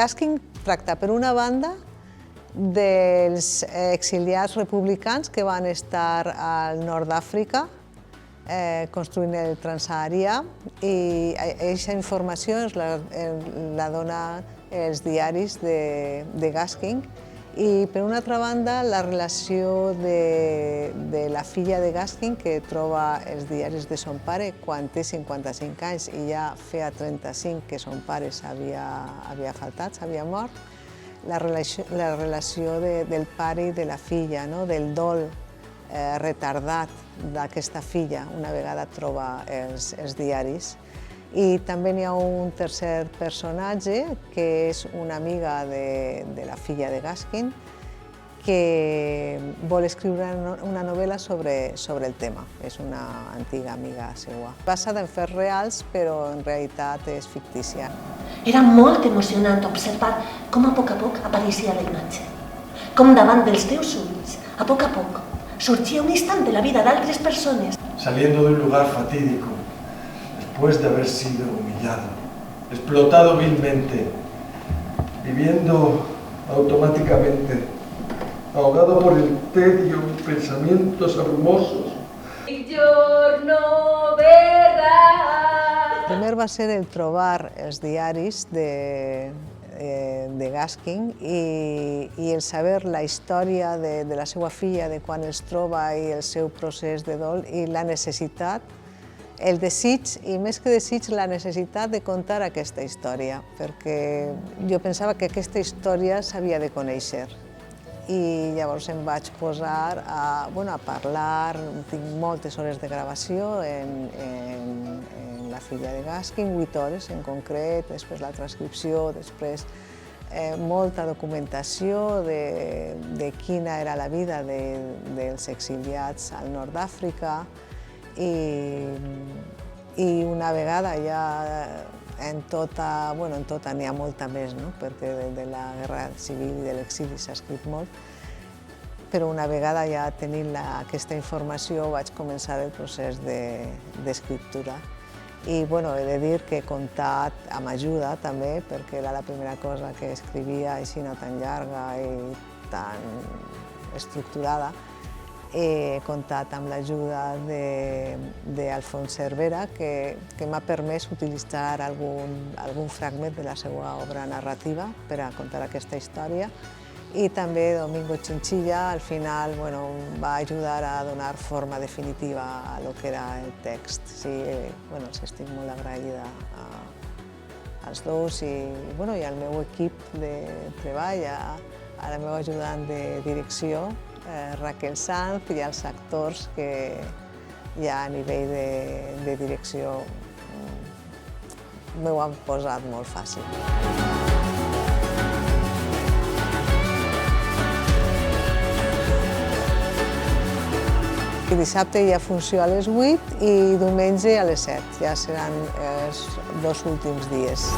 Gasking tracta, per una banda, dels exiliats republicans que van estar al nord d'Àfrica construint el Transsaharià, i aquesta informació la donen els diaris de Gasking. I per una altra banda, la relació de la filla de Gasking, que troba els diaris de son pare quan té 55 anys i ja feia 35 que son pare s'havia faltat, s'havia mort, la relació del pare i de la filla, del dol retardat d'aquesta filla una vegada troba els diaris. I també n'hi ha un tercer personatge, que és una amiga de la filla de Gasking, que vol escriure una novel·la sobre el tema. És una antiga amiga seva. Basada en fets reals, però en realitat és fictícia. Era molt emocionant observar com a poc apareixia la imatge. Com davant dels teus ulls, a poc surgia un instant de la vida d'altres persones. Saliendo de un lugar fatídico, después de haber sido humillado, explotado vilmente, viviendo automáticamente, ahogado por el tedio y pensamientos abrumosos. Primer va ser el trobar els diaris de Gasking i el saber la història de la seva filla, de quan els troba i el seu procés de dol, i la necessitat, el desig, i més que desig, la necessitat de contar aquesta història, perquè jo pensava que aquesta història s'havia de conèixer. I llavors em vaig posar a parlar, tinc moltes hores de gravació en la filla de Gasking, 8 hores en concret, després la transcripció, després molta documentació de quina era la vida dels exiliats al nord d'Àfrica, i una vegada ja en tota n'hi ha molta més, perquè de la guerra civil i de l'exili s'ha escrit molt, però una vegada ja tenint aquesta informació vaig començar el procés d'escriptura. I he de dir que he comptat amb ajuda també, perquè era la primera cosa que escrivia així no tan llarga i tan estructurada. He comptat amb l'ajuda d'Alfons Cervera, que m'ha permès utilitzar algun fragment de la seva obra narrativa per a contar aquesta història. I també Domingo Chinchilla, al final, va ajudar a donar forma definitiva a lo que era el text. Sí, estic molt agraïda als dos i al meu equip de treball, a la meva ajudant de direcció, Raquel Sanz, i als actors que ja a nivell de direcció m'ho han posat molt fàcil. Dissabte hi ha funció a les 8 i diumenge a les 7. Ja seran els 2 últims dies.